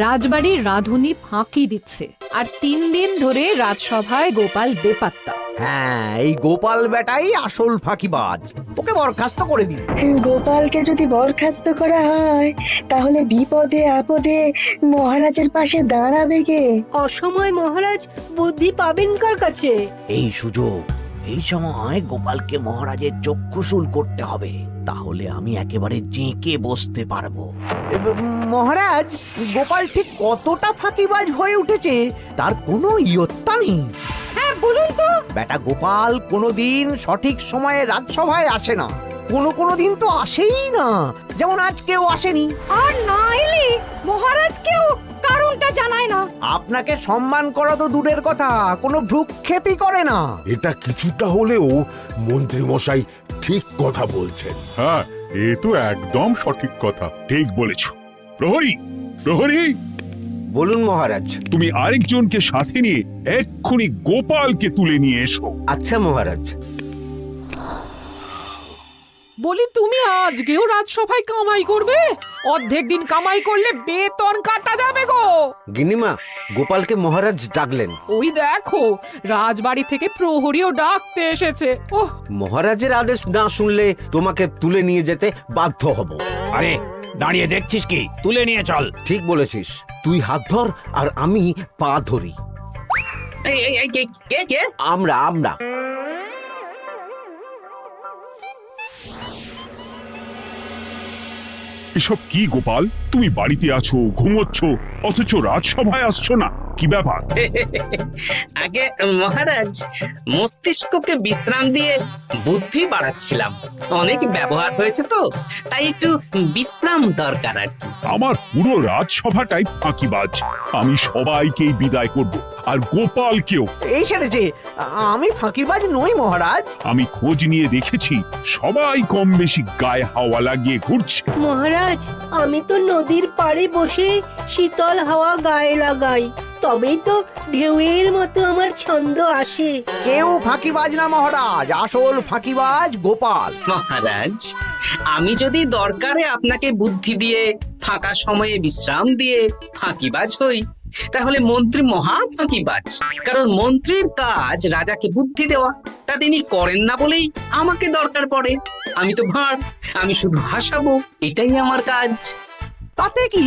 রাজবাড়ির রাঁধুনি ফাঁকি দিচ্ছে, আর 3 দিন ধরে রাজসভায় গোপাল বেপাত্তা। হ্যাঁ, এই গোপাল বেটাই আসল ফাঁকিবাজ। ওকে বরখাস্ত করে দিন। গোপালকে যদি বরখাস্ত করা হয় তাহলে বিপদে আপদে মহারাজের পাশে দাঁড়াবে কে? অসময় মহারাজ বুদ্ধি পাবেন কার কাছে? এই সুযোগ, এই সময় গোপালকে মহারাজের চক্ষুশূল করতে হবে। তাহলে আমি একেবারে জেঁকে বসতে পারবো। মহারাজ, গোপাল ঠিক কতটা ফাঁকিবাজ হয়ে উঠেছে তার কোনো ইয়ত্তা নেই। হ্যাঁ বলুন তো। বেটা গোপাল কোনোদিন সঠিক সময়ে রাজসভায় আসে না। কোনো দিন তো আসেই না, যেমন আজকেও আসেনি। আর না এলে মহারাজকেও কারণটা জানায় না। আপনাকে সম্মান করা তো দূরের কথা, কোনো ভ্রুক্ষেপই করে না। এটা কিছুটা হলেও মন্ত্রী মশাই ঠিক কথা বলছেন। হ্যাঁ, এ তো একদম সঠিক কথা। ঠিক বলেছ। প্রহরী, প্রহরী, বলুন মহারাজ। তুমি আরেকজনকে সাথে নিয়ে এক্ষুনি গোপালকে তুলে নিয়ে এসো। আচ্ছা মহারাজ। বলি তুমি আজকেও রাজসভায় কামাই করবে? অর্ধেক দিন কামাই করলে বেতন কাটা যাবে গো। গিন্নিমা, গোপালকে মহারাজ ডাকলেন। ওই দেখো, রাজবাড়ি থেকে প্রহরীও ডাকতে এসেছে। ওহ, মহারাজের আদেশ না শুনলে তোমাকে তুলে নিয়ে যেতে বাধ্য হব। আরে দাঁড়িয়ে দেখছিস কি, তুলে নিয়ে চল। ঠিক বলেছিস, তুই হাত ধর আর আমি পা ধরি। এই, কে কে? আমরা এসব কি গোপাল? তুমি বাড়িতে আছো, ঘুমোচ্ছ, অথচ রাজসভায় আসছো না, কি ব্যাপার? আগে মহারাজ, মস্তিষ্ককে বিশ্রাম দিয়ে বুদ্ধি বাড়াচ্ছিলাম। অনেক ব্যবহার হয়েছে তো, তাই একটু বিশ্রাম দরকার আর কি। আমার পুরো রাজসভাটাই ফাঁকিবাজ। আমি সবাইকেই বিদায় করব, আর গোপালকেও। এই সেরেছে, আমি ফাঁকিবাজ নই মহারাজ। আমি খোঁজ নিয়ে দেখেছি, সবাই কম বেশি গায়ে হাওয়া লাগিয়ে ঘুরছে। মহারাজ, আমি তো নদীর পাড়ে বসে শীতল হাওয়া গায়ে লাগাই, তবেই তো ঢেউয়ের মতো আমার ছন্দ আসে। কেউ ফাঁকিবাজ না মহারাজ, আসল ফাঁকিবাজ গোপাল। মহারাজ, আমি যদি দরকারে আপনাকে বুদ্ধি দিয়ে, ফাঁকা সময়ে বিশ্রাম দিয়ে ফাঁকিবাজ হই, তাহলে মন্ত্রী মহা ফাঁকিবাজ। কারণ মন্ত্রীর কাজ রাজাকে বুদ্ধি দেওয়া, তা তিনি করেন না বলেই আমাকে দরকার পড়ে। আমি তো ভাঁড়, আমি শুধু হাসাবো, এটাই আমার কাজ। তাতে কি,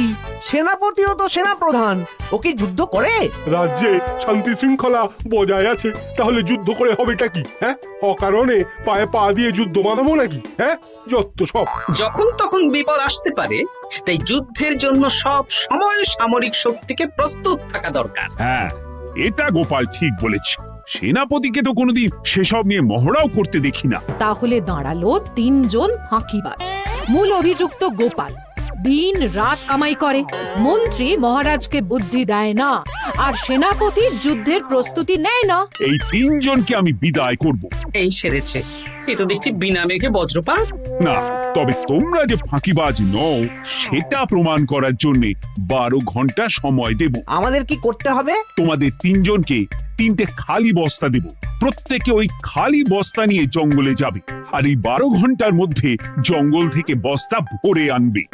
সেনাপতিও তো সেনাপ্রধান, ও কি যুদ্ধ করে? রাজ্যে শান্তি শৃঙ্খলা বজায় আছে, তাহলে যুদ্ধ করে হবেটা কি? হ্যাঁ, অকারণে পায়ে পা দিয়ে যুদ্ধ বাঁধাবো নাকি? হ্যাঁ, যত সব। যখন তখন বিপদ আসতে পারে, তাই যুদ্ধের জন্য সব সময় সামরিক শক্তিকে প্রস্তুত থাকা দরকার। হ্যাঁ, এটা গোপাল ঠিক বলেছে। সেনাপতিকে তো কোনোদিন সেসব নিয়ে মহড়াও করতে দেখি না। তাহলে দাঁড়ালো 3 জন ফাঁকিবাজ। মূল অভিযুক্ত গোপাল দিন রাত কামাই করে, মন্ত্রী মহারাজকে বুদ্ধি দেয় না, আর সেনাপতি যুদ্ধের প্রস্তুতি নেয় না। এই 3 জনকে আমি বিদায় করব। এই সেরেছে, এ তো দেখছি বিনা মেঘে বজ্রপাত। না, তবে তোমরা যে ফাঁকিবাজ নও সেটা প্রমাণ করার জন্য 12 ঘন্টা সময় দেব। আমাদের কি করতে হবে? তোমাদের 3 জনকে 3টে খালি বস্তা দেব। প্রত্যেকে ওই খালি বস্তা নিয়ে জঙ্গলে যাবে, আর এই 12 ঘন্টার মধ্যে জঙ্গল থেকে বস্তা ভরে আনবে।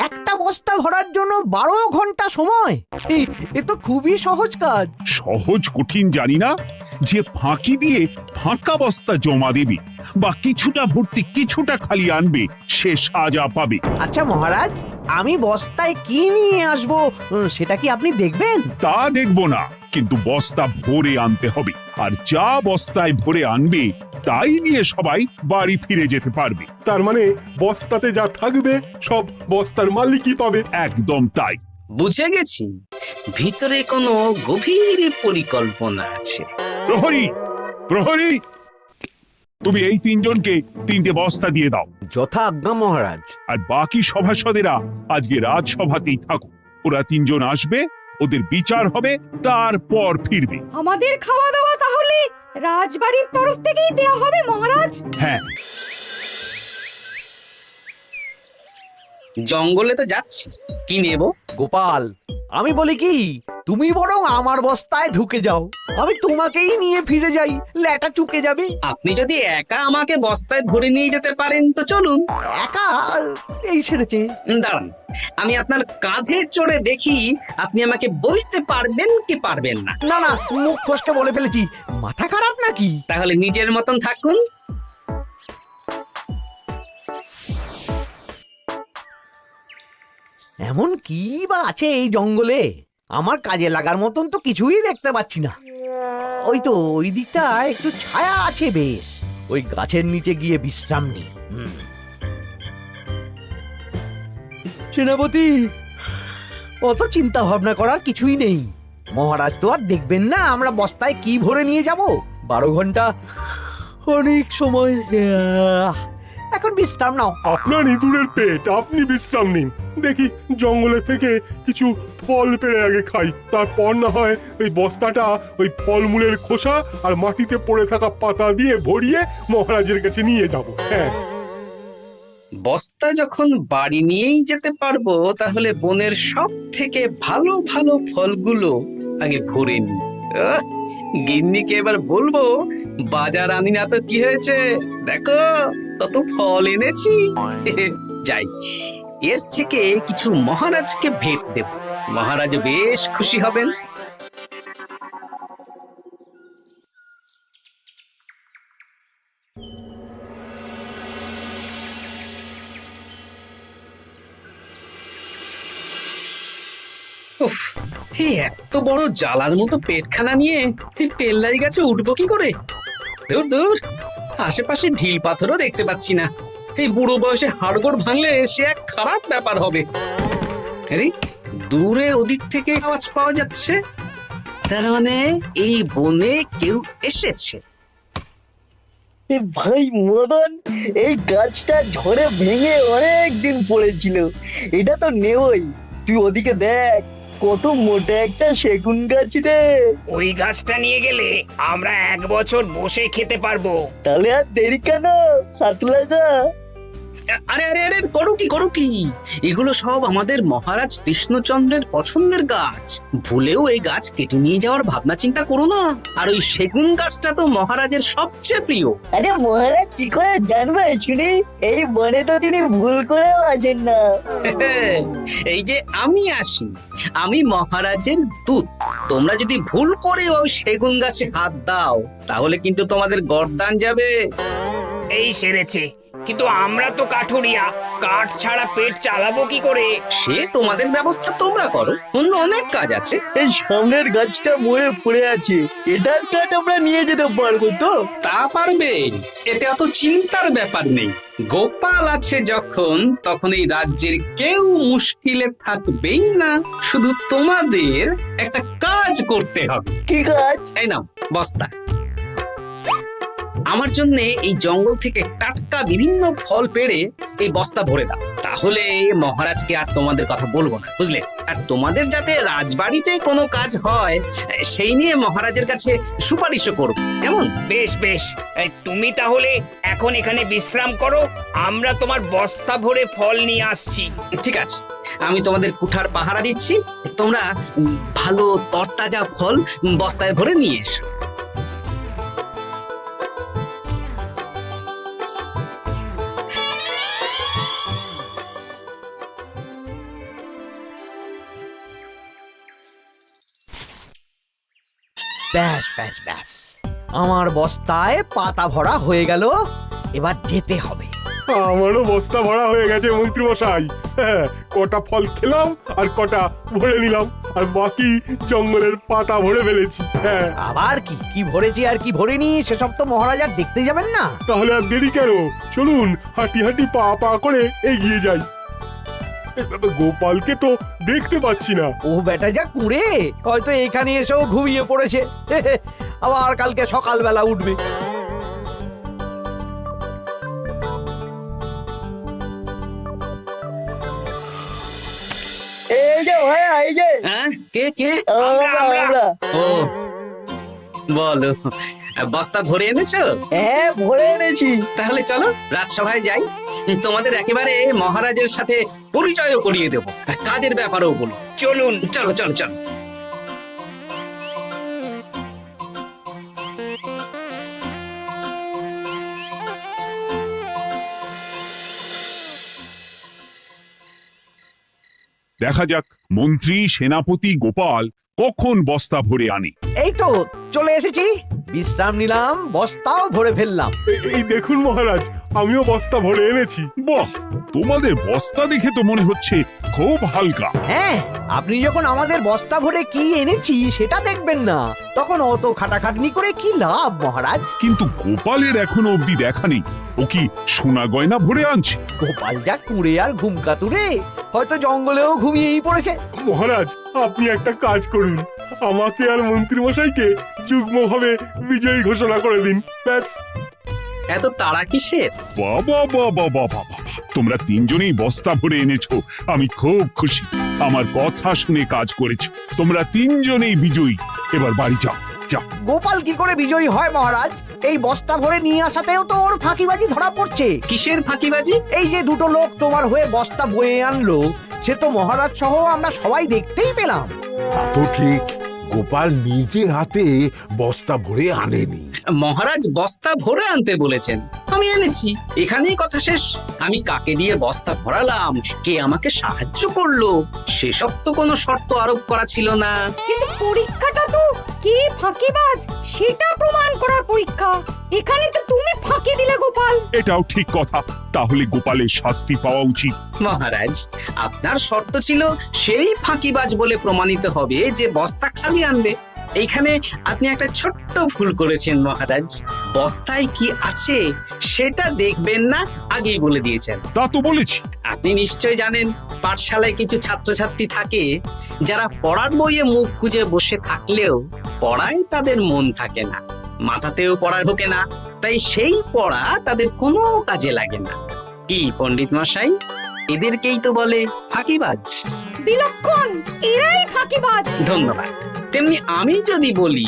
একটা বস্তা ভরার জন্য 12 ঘন্টা সময়? এ তো খুবই সহজ কাজ। সহজ কঠিন জানি না, যে ফাঁকি দিয়ে ফাঁকা বস্তা জমা দেবে বা কিছুটা ভর্তি কিছুটা খালি আনবে, সে সাজা পাবে। আচ্ছা মহারাজ, আমি বস্তায় কি নিয়ে আসবো সেটা কি আপনি দেখবেন? তা দেখব না, কিন্তু বস্তা ভরে আনতে হবে। আর যা বস্তায় ভরে আনবে তাই নিয়ে সবাই বাড়ি ফিরে যেতে পারবে। তার মানে বস্তাতে যা থাকবে সব বস্তার মালিকই পাবে। একদম তাই। বুঝে গেছি, ভিতরে কোনো গভীর পরিকল্পনা আছে। প্রহরী, প্রহরী, তুমি এই তিনজনকে 3টে বস্তা দিয়ে দাও, যথা আজ্ঞা মহারাজ। আর বাকি সভাসদেরা আজকে রাজসভাতেই থাকুক। ওরা 3জন আসবে, ওদের বিচার হবে, তারপর ফিরবে। আমাদের খাওয়া দাওয়া তাহলে রাজবাড়ির তরফ থেকেই দেয়া হবে মহারাজ? হ্যাঁ, জঙ্গলে তো যাচ্ছি, কি নেব? গোপাল, আমি বলি কি, তুমি বরং আমার বস্তায় ঢুকে যাও, আমি তোমাকেই নিয়ে ফিরে যাই, ল্যাটা চুকে যাবে। আপনি যদি একা আমাকে বস্তায় ভরে নিয়ে যেতে পারেন তো চলুন। একা এই সেরেছে। দাঁড়ান, আমি আপনার কাঁধে চড়ে দেখি আপনি আমাকে বইতে পারবেন কি পারবেন না। না না, মুখ ফসকে বলে ফেলেছি, মাথা খারাপ নাকি? তাহলে নিজের মতন থাকুন। এমন কি বা আছে এই জঙ্গলে? আমার কাজে লাগার মতন তো কিছুই দেখতে পাচ্ছি না। ওই তো ওই দিকটা একটু ছায়া আছে বেশ, ওই গাছের নিচে গিয়ে বিশ্রাম নিই। সেনাপতি, অত চিন্তা ভাবনা করার কিছুই নেই। মহারাজ তো আর দেখবেন না আমরা বস্তায় কি ভরে নিয়ে যাব। 12 ঘন্টা অনেক সময়। এখন বিশ্রাম নাও। আপনার ইঁদুরের পেট, আপনি বিশ্রাম নিন। দেখি জঙ্গলে থেকে কিছু ফল পেড়ে আগে খাই, তারপর না হয় ওই বস্তাটা ওই ফলমূলের খোসা আর মাটিতে পড়ে থাকা পাতা দিয়ে ভরিয়ে মহারাজের কাছে নিয়ে যাব। হ্যাঁ, বস্তা যখন বাড়ি নিয়েই যেতে পারবো, তাহলে বনের সব থেকে ভালো ভালো ফলগুলো আগে ভরে নি। গিন্নিকে এবার বলবো, বাজার আনি না তো কি হয়েছে, দেখো কত ফল এনেছি। যাই, এর থেকে কিছু মহারাজকে ভেট দেব, মহারাজ বেশ খুশি হবেন। উফ, এই এত বড় জ্বালার মতো পেটখানা নিয়ে এই তেল্লাই গাছে উঠবো কি করে? দূর দূর, আশেপাশে ঢিল পাথরও দেখতে পাচ্ছি না। এই বুড়ো বয়সে হাড়গোড় ভাঙলে সে এক খারাপ ব্যাপার হবে। আরে দূরে ওদিক থেকে আওয়াজ পাওয়া যাচ্ছে, তার মানে এই বনে কেউ এসেছে। ভাই মদন, এই গাছটা ঝড়ে ভেঙে অনেক দিন পড়েছিল, এটা তো নেবই। তুই ওদিকে দেখ, কত মোটা একটা সেগুন গাছ রে। ওই গাছটা নিয়ে গেলে আমরা 1 বছর বসে খেতে পারবো। তাহলে আর দেরি কেন, হাত লাগা। আরে আরে আরে, করো কি, এগুলো সব আমাদের মহারাজ কৃষ্ণচন্দ্রের পছন্দের গাছ। ভুলেও এই গাছ কেটে নিয়ে যাওয়ার ভাবনা চিন্তা করো না। আর ওই সেগুন গাছটা তো মহারাজের সবচেয়ে প্রিয়। আরে মহারাজ কি করে জানবে শুনি, এই বনে তো তিনি ভুল করেও আসেন না। এই যে আমি আসি, আমি মহারাজের দূত। তোমরা যদি ভুল করে ওই সেগুন গাছে হাত দাও, তাহলে কিন্তু তোমাদের গর্দান যাবে। এই সেরেছে, কিন্তু আমরা তো কাঠুরিয়া, কাঠ ছাড়া পেট চালাবো কি করে? সে তোমাদের ব্যবস্থা তোমরা করো, অন্য অনেক কাজ আছে। এই সামনের গাছটা মরে পড়ে আছে, এটার কাঠ আমরা নিয়ে যেতে পারবো তো? তা পারবে, এতে অত চিন্তার ব্যাপার নেই। গোপাল আছে যখন, তখন এই রাজ্যের কেউ মুশকিলে থাকবেই না। শুধু তোমাদের একটা কাজ করতে হবে। কি কাজ? এই নাও বস্তা, আমার জন্য এই জঙ্গল থেকে টাটকা বিভিন্ন ফল পেড়ে এই বস্তা ভরে দাও। তাহলে মহারাজকে আর তোমাদের কথা বলবো না, বুঝলে? আর তোমাদের যাতে রাজবাড়িতে কোনো কাজ হয় সেই নিয়ে মহারাজের কাছে সুপারিশও করবো, কেমন? বেশ বেশ, এই তুমি তাহলে এখন এখানে বিশ্রাম করো, আমরা তোমার বস্তা ভরে ফল নিয়ে আসছি। ঠিক আছে, আমি তোমাদের কুঠার পাহারা দিচ্ছি, তোমরা ভালো তরতাজা ফল বস্তায় ভরে নিয়ে এসো। ব্যাস ব্যাস ব্যাস, আমার বস্তায় পাতা ভরা হয়ে গেল, এবার যেতে হবে। আমারও বস্তা ভরা হয়ে গেছে মন্ত্রী মশাই। হ্যাঁ, কটা ফল খেলাম আর কটা ভরে নিলাম, আর বাকি জঙ্গলের পাতা ভরে ফেলেছি। হ্যাঁ, আবার কি কি ভরেছি আর কি ভরিনি সেসব তো মহারাজ আর দেখতে যাবেন না। তাহলে আর দেরি কেন, চলুন হাঁটি হাঁটি পা পা করে এগিয়ে যাই। গোপালকে তো দেখতে পাচ্ছি না। ও বেটা যা কুঁড়ে, হয়তো এখানে এসেও ঘুমিয়ে পড়েছে। আবার কালকে সকালবেলা উঠবে। এই যে ভাইয়া, এই যে হ্যাঁ, কে কে? আমরা ও বলো, বস্তা ভরে এনেছো? হ্যাঁ ভরে এনেছি। তাহলে চলো রাজসভায় যাই, তোমাদের একেবারে মহারাজের সাথে পরিচয়ও করিয়ে দেবো, আর কাজের ব্যাপারেও বলবো। চলুন। চলো চলো চলো। দেখা যাক মন্ত্রী সেনাপতি গোপাল কখন বস্তা ভরে আনে। এই তো চলে এসেছি, বিশ্রাম নিলাম, বস্তাও ভরে ফেললাম। এই দেখুন মহারাজ, আমিও বস্তা ভরে এনেছি। বাহ, তোমাদের বস্তা দেখে তো মনে হচ্ছে খুব হালকা। হ্যাঁ, আপনি যখন আমাদের বস্তা ভরে কি এনেছি সেটা দেখবেন না, তখন অত খাটাখাটনি করে কি লাভ মহারাজ? কিন্তু গোপালের এখনো অবধি দেখা নেই, ও কি সোনা গয়না ভরে আনছে? গোপাল যা কুঁড়ে আর ঘুমকাতুরে, হয়তো জঙ্গলেও ঘুমিয়েই পড়েছে। মহারাজ, আপনি একটা কাজ করুন, আমাকে আর মন্ত্রী মশাইকে যুগ্মভাবে বিজয়ী ঘোষণা করে দিন, ব্যাস। এত তাড়া কিসের? বাবা বাবা বাবা বাবা, তোমরা তিনজনেই বস্তা ভরে এনেছো, আমি খুব খুশি। আমার কথা শুনে কাজ করেছো, তোমরা তিনজনেই বিজয়ী। এবার বাড়ি যাও, যাও। গোপাল কি করে বিজয়ী হয় মহারাজ? এই বস্তা ভরে নিয়ে আসাতেও তো ওর ফাঁকিবাজি ধরা পড়ছে। কিসের ফাঁকিবাজি? এই যে দুটো লোক তোমার হয়ে বস্তা বয়ে আনলো, সে তো মহারাজ সহ আমরা সবাই দেখতেই পেলাম। তা তো ঠিক, গোপাল নিজে হাতে বস্তা ভরে আনেনি। মহারাজ বস্তা ভরে আনতে বলেছেন, আমি এনেছি, এখানেই কথা শেষ। আমি কাকে দিয়ে বস্তা ভরালাম, কে আমাকে সাহায্য করলো, সেসব তো কোনো শর্ত আরোপ করা ছিল না। কিন্তু পরীক্ষাটা তো কে ফাঁকিবাজ সেটা প্রমাণ করার পরীক্ষা। এখানে তো তুমি ফাঁকি দিলে গোপাল। এটাও ঠিক কথা, তাহলে গোপালের শাস্তি পাওয়া উচিত। মহারাজ, আপনার শর্ত ছিল সেই ফাঁকিবাজ বলে প্রমাণিত হবে যে বস্তা খালি আনবে। এইখানে আপনি একটা ছোট্ট ভুল করেছেন মহারাজ, বস্তায় কি আছে সেটা দেখবেন না আগেই বলে দিয়েছেন। তা তো বলেছি। আপনি নিশ্চয় জানেন, পাঠশালায় কিছু ছাত্রছাত্রী থাকে যারা পড়ার বইয়ে মুখ গুজে বসে থাকলেও পড়ায় তাদের মন থাকে না, মাথাতেও পড়া ঢোকে না, তাই সেই পড়া তাদের কোনো কাজে লাগে না। কি পণ্ডিত মশাই, এদেরকেই তো বলে ফাঁকিবাজ। বিলক্ষণ, এরাই ফাঁকিবাজ। ধন্যবাদ। তেমনি আমি যদি বলি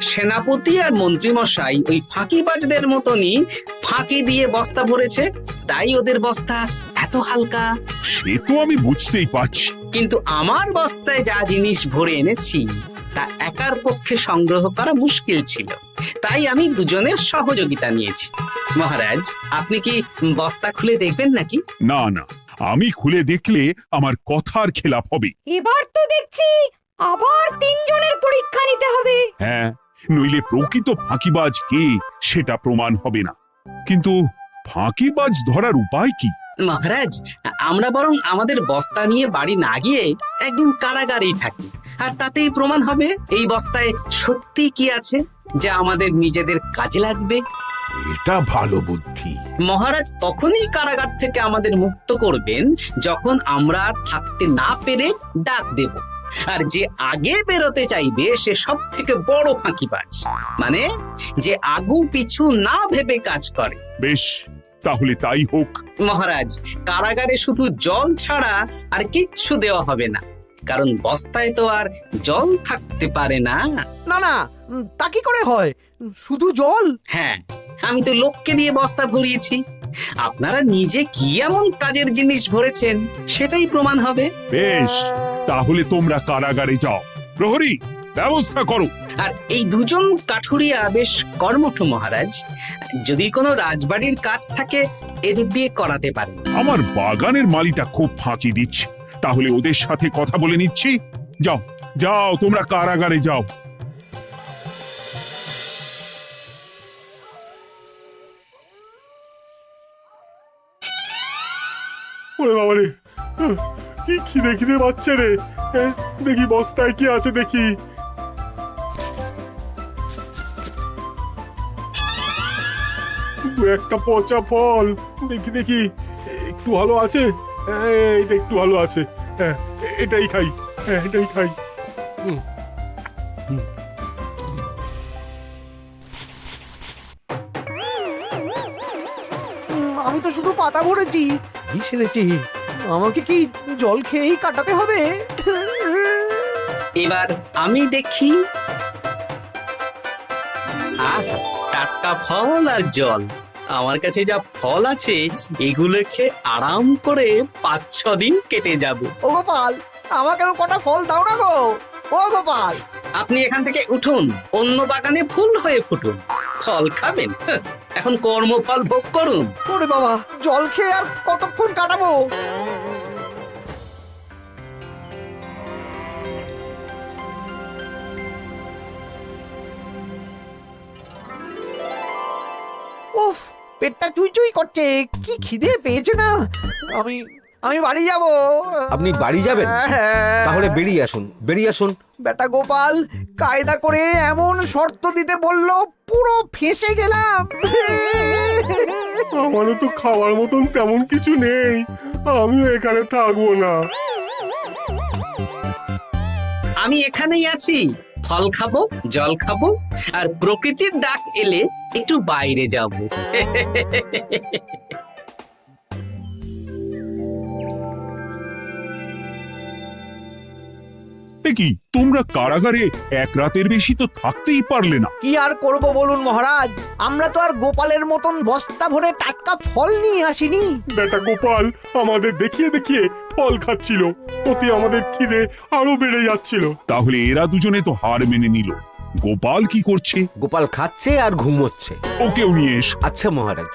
সেনাপতি আর মন্ত্রী মশাই ওই ফাঁকিবাজদের মতনই ফাঁকি দিয়ে বস্তা ভরেছে, তাই ওদের বস্তা এত হালকা। সে তো আমি বুঝতেই পারছি। কিন্তু আমার বস্তায় যা জিনিস ভরে এনেছি তা একার পক্ষে সংগ্রহ করা মুশকিল ছিল, তাই আমি দুজনের সহযোগিতা নিয়েছি। মহারাজ, আপনি কি বস্তা খুলে দেখবেন নাকি? না না, আমি খুলে দেখলে আমার কথার খেলাপ হবে। এবার তো দেখছি আবার তিনজনের পরীক্ষা নিতে হবে। হ্যাঁ, নইলে প্রকৃত ফাঁকিবাজ কে সেটা প্রমাণ হবে না। কিন্তু ফাঁকিবাজ ধরার উপায় কি? মহারাজ, আমরা বরং আমাদের বস্তা নিয়ে বাড়ি না গিয়ে একদিন কারাগারেই থাকি, আর তাতেই প্রমাণ হবে এই বস্তায় সত্যি কি আছে যা আমাদের নিজেদের কাজে লাগবে। এটা ভালো বুদ্ধি। মহারাজ তখনই কারাগার থেকে আমাদের মুক্ত করবেন যখন আমরা আর থাকতে না পেরে ডাক দেব, আর যে আগে বেরোতে চাইবে সে সব থেকে বড় ফাঁকিবাজ, মানে যে আগু পিছু না ভেবে কাজ করে। বেশ, তাহলে তাই হোক। মহারাজ, কারাগারে শুধু জল ছাড়া আর কিচ্ছু দেওয়া হবে না, কারণ বস্তায় তো আর জল থাকতে পারে না। না না, তা কি করে হয়? শুধু জল? হ্যাঁ, আমি তো লোককে দিয়ে বস্তা ভরিয়েছি, আপনারা নিজে কি এমন কাজের জিনিস ভরেছেন সেটাই প্রমাণ হবে। বেশ, তাহলে তোমরা কারাগারে যাও, প্রহরী ব্যবস্থা করো। আর এই দুজন কাঠুরিয়া বেশ কর্মঠ মহারাজ, যদি কোনো রাজবাড়ির কাজ থাকে এদের দিয়ে করাতে পারেন। আমার বাগানের মালিটা খুব ফাঁকি দিচ্ছে, তাহলে ওদের সাথে কথা বলে নিচ্ছি। যাও যাও, তোমরা কারাগারে যাও। ওরে বাবা রে, কি খিদে খিদে পাচ্ছে রে। দেখি বস্তায় কি আছে দেখি। দু একটা পচা ফল, দেখি দেখি একটু ভালো আছে। এটা একটু ভালো আছে, হ্যাঁ এটাই খাই, হ্যাঁ এটাই খাই। আমি তো শুধু পাতা ভরেছি, সেরেছি। আমাকে কি জল খেয়েই কাটাতে হবে। এবার আমি দেখি। টাটকা ফল আর জল, আমার কাছে যা ফল আছে এগুলো খেয়ে আরাম করে 5-6 দিন কেটে যাবে। ও গোপাল, আমাকেও কটা ফল দাও না গো। ও গোপাল, আপনি এখান থেকে উঠুন, অন্য বাগানে ফুল হয়ে ফুটুন। ফল খাবেন? এখন কর্মফল ভোগ করুন। ওরে বাবা, জল খেয়ে আর কতক্ষণ কাটাবো? উফ, পেটটা চুই চুই করছে, কি খিদে পেয়েছে না। আমি আমি বাড়ি যাব। আপনি বাড়ি যাবেন? হ্যাঁ। তাহলে বেরিয়ে আসুন, বেরিয়ে আসুন। বেটা গোপাল কায়দা করে এমন শর্ত দিতে বলল, পুরো ফেঁসে গেলাম। আমারও তো খাওয়ার মতন তেমন কিছু নেই, আমিও এখানে থাকবো না। আমি এখানেই আছি, ফল খাবো, জল খাবো, আর প্রকৃতির ডাক এলে একটু বাইরে যাব। কি তোমরা কারাগারে এক রাতের বেশি তো থাকতেই পারলে না? কি আর করব বলুন মহারাজ, আমরা তো আর গোপালের মতন বস্তা ভরে টাটকা ফল নিয়ে আসিনি। বেটা গোপাল আমাদের দেখিয়ে দেখিয়ে ফল খাচ্ছিল, ওতে আমাদের খিদে আরো বেড়ে যাচ্ছিল। তাহলে এরা দুজনে তো হার মেনে নিল। গোপাল কি করছে? গোপাল খাচ্ছে আর ঘুমোচ্ছে। ওকেও নিয়ে এসো। আচ্ছা মহারাজ।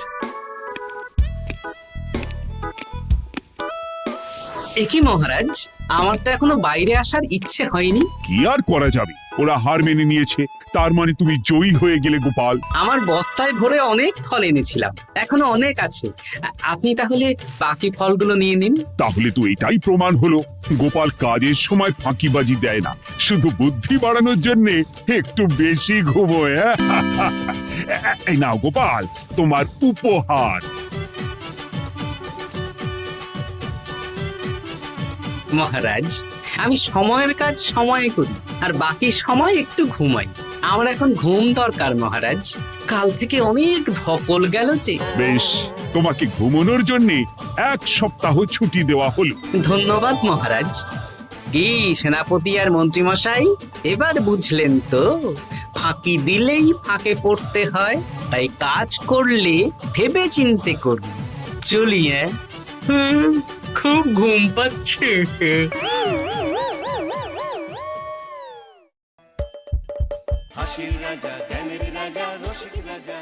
একই মহারাজ, আমার তো এখনো বাইরে আসার ইচ্ছে হয়নি। কি আর করা যাবে, ওরা হার মেনে নিয়েছে, তার মানে তুমি জয়ী হয়ে গেলে গোপাল। আমার বস্তায় ভরে অনেক ফল এনেছিলাম, এখনো অনেক আছে। আপনি তাহলে বাকি ফলগুলো নিয়ে নিন। তাহলে তো এটাই প্রমাণ হলো গোপাল কাজের সময় ফাঁকিবাজি দেয় না, শুধু বুদ্ধি বাড়ানোর জন্য একটু বেশি ঘুমোয়। এই নাও গোপাল, তোমার উপহার। মহারাজ, আমি সময়ের কাজ সময়ে করি, আর বাকি সময় একটু ঘুমাই। আমার এখন ঘুম দরকার মহারাজ, কাল থেকে অনেক ধকল গেল যে। বেশ, তোমাকে ঘুমানোর জন্য 1 সপ্তাহ ছুটি দেওয়া হলো। ধন্যবাদ মহারাজ। কি সেনাপতি আর মন্ত্রী মশাই, এবার বুঝলেন তো, ফাঁকি দিলেই ফাঁকে পড়তে হয়, তাই কাজ করলে ভেবে চিন্তে করুন। চলি। খুব ঘুম পাচ্ছে। হাসির রাজা, জ্ঞানের রাজা, রসিক রাজা।